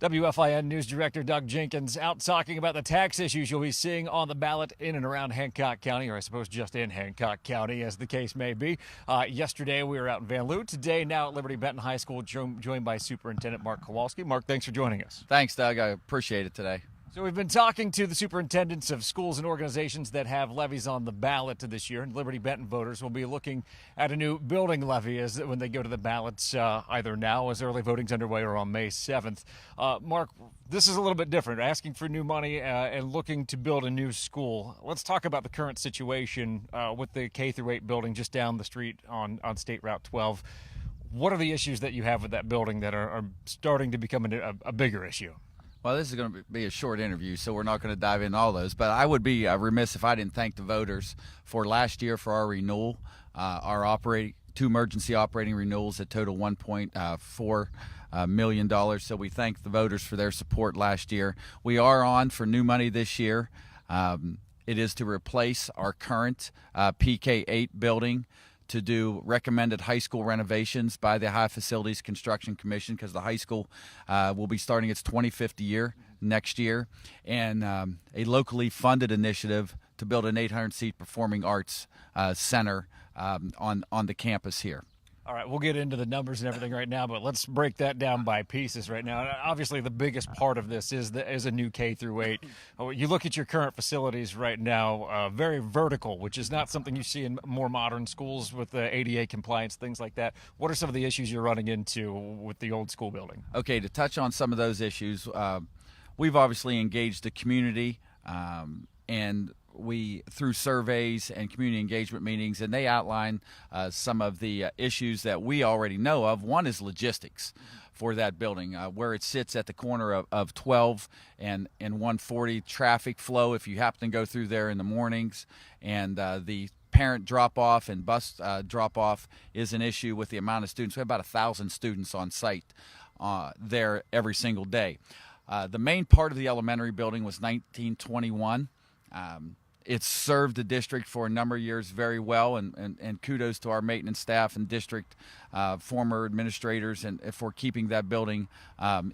WFIN News Director Doug Jenkins out talking about the tax issues you'll be seeing on the ballot in and around Hancock County, or I suppose just in Hancock County, as the case may be. Yesterday, we were out in Van Lew. Today, now at Liberty Benton High School, joined by Superintendent Mark Kowalski. Mark, thanks for joining us. Thanks, Doug. I appreciate it today. So we've been talking to the superintendents of schools and organizations that have levies on the ballot this year, and Liberty Benton voters will be looking at a new building levy when they go to the ballots either now as early voting's underway or on May 7th. Mark, this is a little bit different, asking for new money and looking to build a new school. Let's talk about the current situation with the K-8 building just down the street on State Route 12. What are the issues that you have with that building that are starting to become a bigger issue? Well, this is going to be a short interview, so we're not going to dive into all those. But I would be remiss if I didn't thank the voters for last year for our renewal, our two emergency operating renewals that total $1.4 million. So we thank the voters for their support last year. We are on for new money this year. It is to replace our current PK8 building, to do recommended high school renovations by the High Facilities Construction Commission, because the high school will be starting its 25th year next year, and a locally funded initiative to build an 800-seat performing arts center on the campus here. All right, we'll get into the numbers and everything right now, but let's break that down by pieces right now. And obviously, the biggest part of this is a new K-8. You look at your current facilities right now, very vertical, which is not something you see in more modern schools with the ADA compliance, things like that. What are some of the issues you're running into with the old school building? Okay, to touch on some of those issues, we've obviously engaged the community and we through surveys and community engagement meetings, and they outline some of the issues that we already know of. One is logistics for that building, where it sits at the corner of 12 and 140. Traffic flow, if you happen to go through there in the mornings, and the parent drop-off and bus drop-off is an issue with the amount of students. We have about 1,000 students on site there every single day. The main part of the elementary building was 1921. It's served the district for a number of years very well, and kudos to our maintenance staff and district former administrators and for keeping that building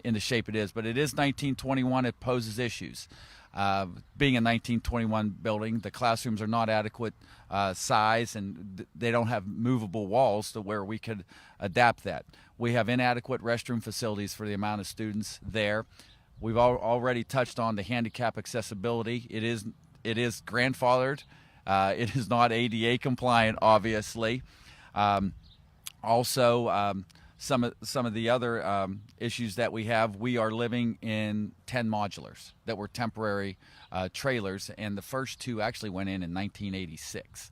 in the shape it is. But it is 1921. It poses issues. Being a 1921 building, the classrooms are not adequate size, and they don't have movable walls to where we could adapt that. We have inadequate restroom facilities for the amount of students there. We've already touched on the handicap accessibility. It is grandfathered. It is not ADA compliant, obviously. Also, some of the other issues that we have, we are living in 10 modulars that were temporary trailers, and the first two actually went in 1986.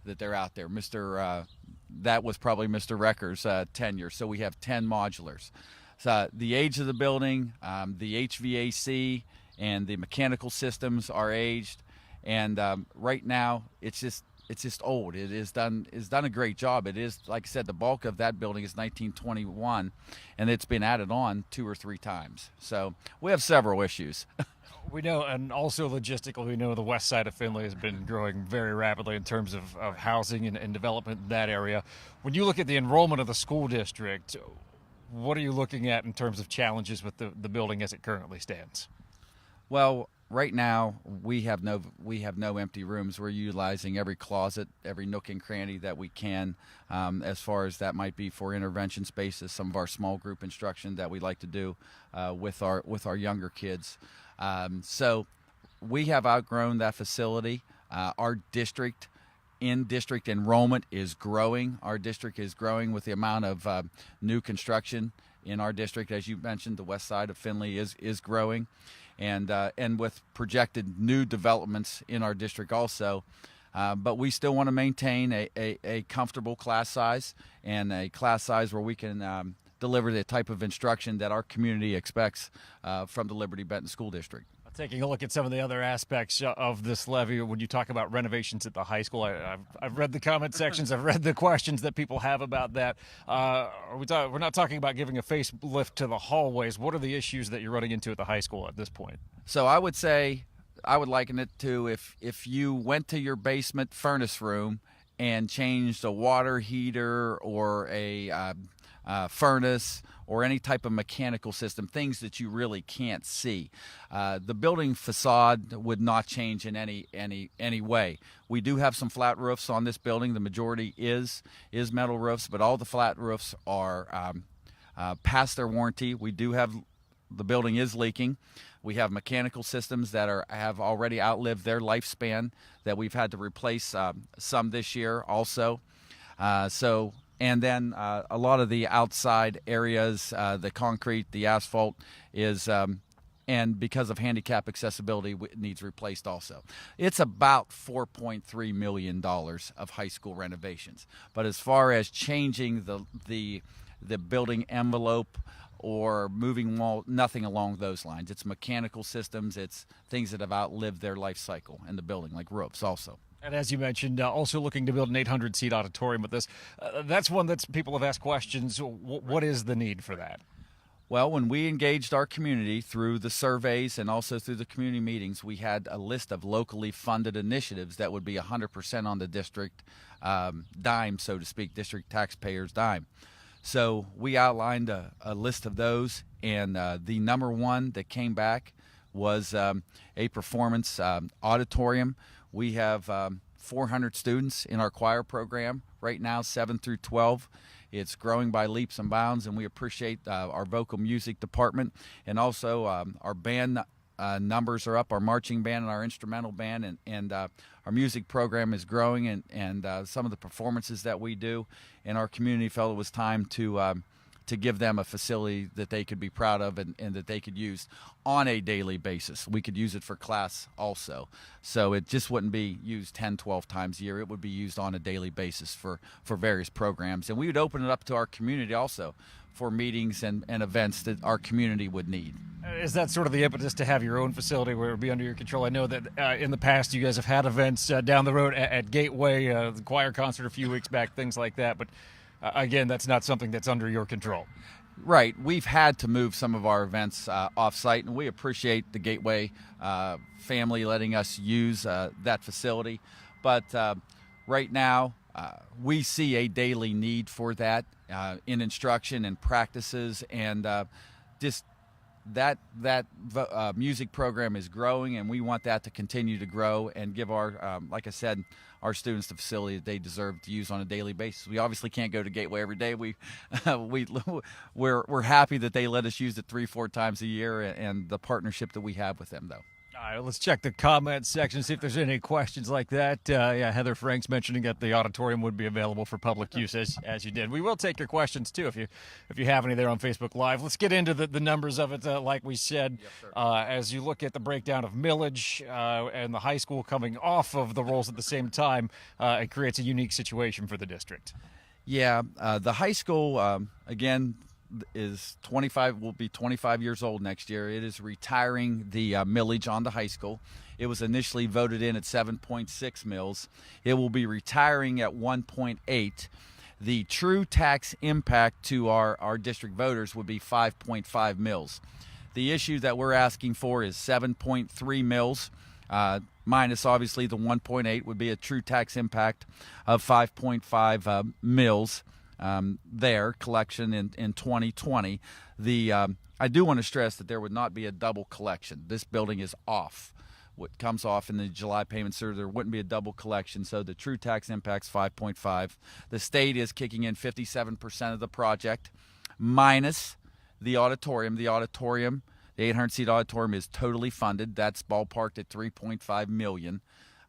That they're out there. That was probably Mr. Recker's tenure. So we have 10 modulars. So the age of the building, the HVAC and the mechanical systems are aged. And right now, it's just old. It's done a great job. It is, like I said, the bulk of that building is 1921, and it's been added on 2 or 3 times. So we have several issues. We know, and also logistically, we know the west side of Findlay has been growing very rapidly in terms of housing and development in that area. When you look at the enrollment of the school district, what are you looking at in terms of challenges with the building as it currently stands? Well, right now we have no empty rooms. We're utilizing every closet, every nook and cranny that we can, as far as that might be for intervention spaces, some of our small group instruction that we like to do with our younger kids. So we have outgrown that facility. Our district enrollment is growing. Our district is growing with the amount of new construction in our district. As you mentioned, the west side of Findlay is growing. And with projected new developments in our district also. But we still want to maintain a comfortable class size, and a class size where we can deliver the type of instruction that our community expects from the Liberty Benton School District. Taking a look at some of the other aspects of this levy, when you talk about renovations at the high school, I've read the comment sections, I've read the questions that people have about that. We're not talking about giving a facelift to the hallways. What are the issues that you're running into at the high school at this point? So I would say, I would liken it to if you went to your basement furnace room and changed a water heater or a furnace, or any type of mechanical system, things that you really can't see. The building facade would not change in any way. We do have some flat roofs on this building. The majority is metal roofs, but all the flat roofs are past their warranty. We do have, the building is leaking. We have mechanical systems that have already outlived their lifespan that we've had to replace some this year also. And then a lot of the outside areas, the concrete, the asphalt is, and because of handicap accessibility, it needs replaced also. It's about $4.3 million of high school renovations. But as far as changing the building envelope or moving wall, nothing along those lines. It's mechanical systems. It's things that have outlived their life cycle in the building, like roofs also. And as you mentioned, also looking to build an 800-seat auditorium with this. That's one that people have asked questions. What is the need for that? Well, when we engaged our community through the surveys and also through the community meetings, we had a list of locally funded initiatives that would be 100% on the district dime, so to speak, district taxpayers' dime. So we outlined a list of those, and the number one that came back was a performance auditorium. We have 400 students in our choir program right now, 7 through 12. It's growing by leaps and bounds, and we appreciate our vocal music department. And also our band numbers are up, our marching band and our instrumental band, and our music program is growing, and some of the performances that we do. And our community felt it was time to give them a facility that they could be proud of and that they could use on a daily basis. We could use it for class also. So it just wouldn't be used 10, 12 times a year. It would be used on a daily basis for various programs. And we would open it up to our community also for meetings and events that our community would need. Is that sort of the impetus to have your own facility where it would be under your control? I know that in the past you guys have had events down the road at Gateway, the choir concert a few weeks back, things like that, but again, that's not something that's under your control. Right. We've had to move some of our events off-site, and we appreciate the Gateway family letting us use that facility. But right now, we see a daily need for that in instruction and practices, and just that music program is growing, and we want that to continue to grow and give our, like I said, our students the facility that they deserve to use on a daily basis. We obviously can't go to Gateway every day. We're happy that they let us use it 3-4 times a year, and the partnership that we have with them, though. All right, let's check the comments section, see if there's any questions like that. Yeah, Heather Franks mentioning that the auditorium would be available for public use, as you did. We will take your questions, too, if you have any there on Facebook Live. Let's get into the numbers of it, like we said. Yes, as you look at the breakdown of millage and the high school coming off of the rolls at the same time, it creates a unique situation for the district. Yeah, the high school, again, will be 25 years old next year. It is retiring the millage on the high school. It was initially voted in at 7.6 mils. It will be retiring at 1.8. The true tax impact to our district voters would be 5.5 mils. The issue that we're asking for is 7.3 mils. Minus obviously the 1.8 would be a true tax impact of 5.5 mils. Their collection in 2020. I do want to stress that there would not be a double collection. This building is off. What comes off in the July payment, so there wouldn't be a double collection. So the true tax impact's 5.5. The state is kicking in 57% of the project, minus the auditorium. The 800-seat auditorium is totally funded. That's ballparked at $3.5 million,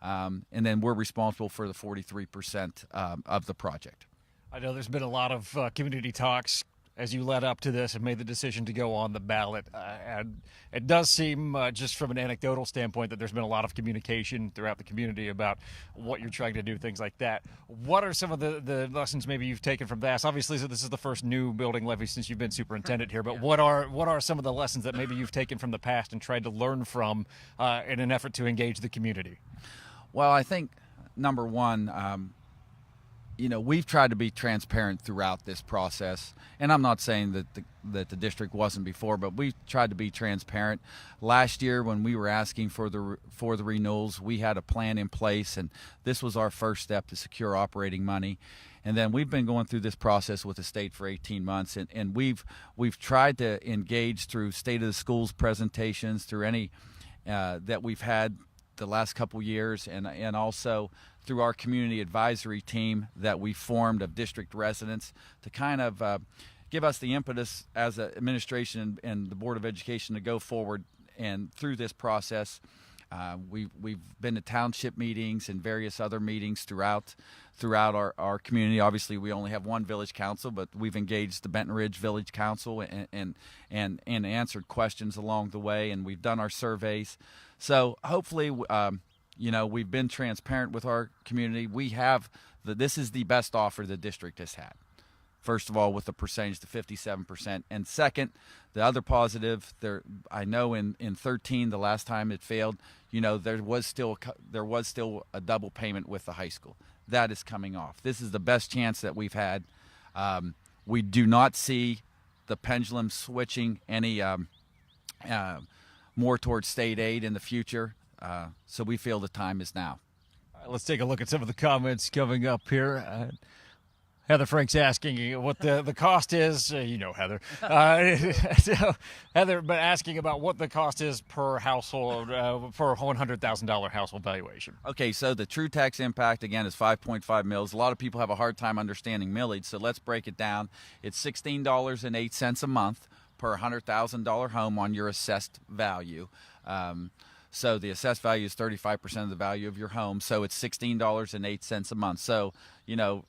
and then we're responsible for the 43% of the project. I know there's been a lot of community talks as you led up to this and made the decision to go on the ballot. And it does seem, just from an anecdotal standpoint, that there's been a lot of communication throughout the community about what you're trying to do, things like that. What are some of the lessons maybe you've taken from that? Obviously, this is the first new building levy since you've been superintendent here, but what are some of the lessons that maybe you've taken from the past and tried to learn from in an effort to engage the community? Well, I think, number one, we've tried to be transparent throughout this process, and I'm not saying that the district wasn't before, but we tried to be transparent. Last year, when we were asking for the renewals, we had a plan in place, and this was our first step to secure operating money. And then we've been going through this process with the state for 18 months, and we've tried to engage through State of the Schools presentations, through any that we've had the last couple years, and also through our community advisory team that we formed of district residents to kind of give us the impetus as an administration and the Board of Education to go forward and through this process. We've been to township meetings and various other meetings throughout our community. Obviously, we only have one village council, but we've engaged the Benton Ridge Village Council and answered questions along the way, and we've done our surveys. So hopefully, we've been transparent with our community. This is the best offer the district has had. First of all, with the percentage to 57%, and second, the other positive there. I know in 13, the last time it failed, there was still a double payment with the high school. That is coming off. This is the best chance that we've had. We do not see the pendulum switching any more towards state aid in the future. So we feel the time is now. All right, let's take a look at some of the comments coming up here. Heather Frank's asking what the cost is. Heather. So Heather, but asking about what the cost is per household for a $100,000 household valuation. Okay, so the true tax impact, again, is 5.5 mils. A lot of people have a hard time understanding millage, so let's break it down. It's $16.08 a month per $100,000 home on your assessed value. So the assessed value is 35% of the value of your home. So it's $16.08 a month. So,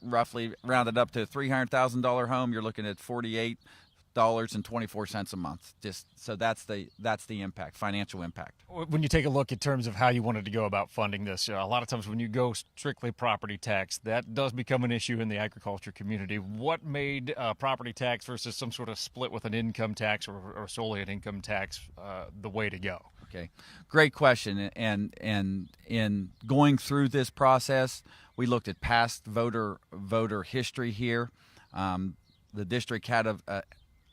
roughly rounded up to a $300,000 home, you're looking at $48.24 a month. So that's the impact, financial impact. When you take a look in terms of how you wanted to go about funding this, a lot of times when you go strictly property tax, that does become an issue in the agriculture community. What made property tax versus some sort of split with an income tax or solely an income tax the way to go? Okay, great question. And in going through this process, we looked at past voter history here. The district had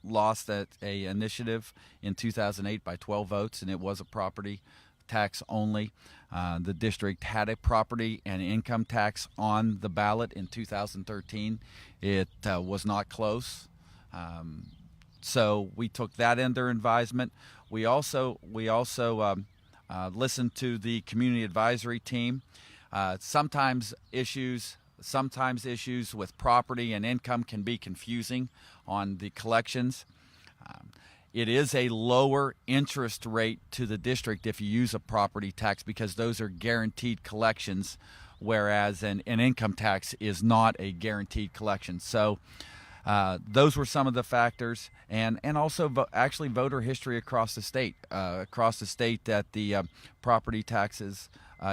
lost a initiative in 2008 by 12 votes, and it was a property tax only. The district had a property and income tax on the ballot in 2013. It was not close. So we took that under advisement. We also listened to the community advisory team. Sometimes issues with property and income can be confusing on the collections. It is a lower interest rate to the district if you use a property tax because those are guaranteed collections, whereas an income tax is not a guaranteed collection. So those were some of the factors, and also actually voter history across the state that the property taxes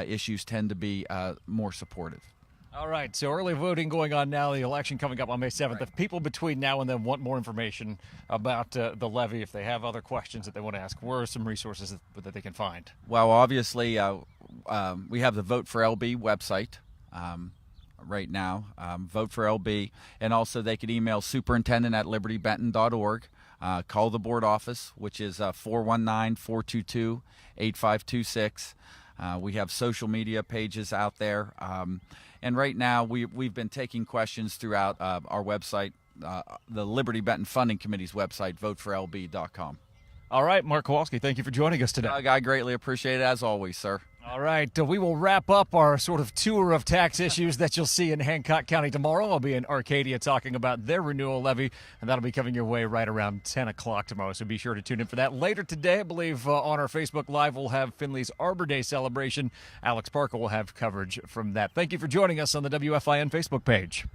issues tend to be more supportive. All right, so early voting going on now, the election coming up on May 7th. Right. If people between now and then want more information about the levy, if they have other questions that they want to ask, where are some resources that they can find? Well, obviously, we have the Vote for LB website. Right now, Vote for LB, and also they could email superintendent@libertybenton.org. Call the board office, which is 419-422-8526. We have social media pages out there, and right now we've been taking questions throughout our website, the Liberty Benton Funding Committee's website, voteforlb.com. All right, Mark Kowalski, thank you for joining us today. I greatly appreciate it, as always, sir. All right, we will wrap up our sort of tour of tax issues that you'll see in Hancock County tomorrow. I'll be in Arcadia talking about their renewal levy, and that'll be coming your way right around 10 o'clock tomorrow, so be sure to tune in for that. Later today, I believe on our Facebook Live, we'll have Finley's Arbor Day celebration. Alex Parker will have coverage from that. Thank you for joining us on the WFIN Facebook page.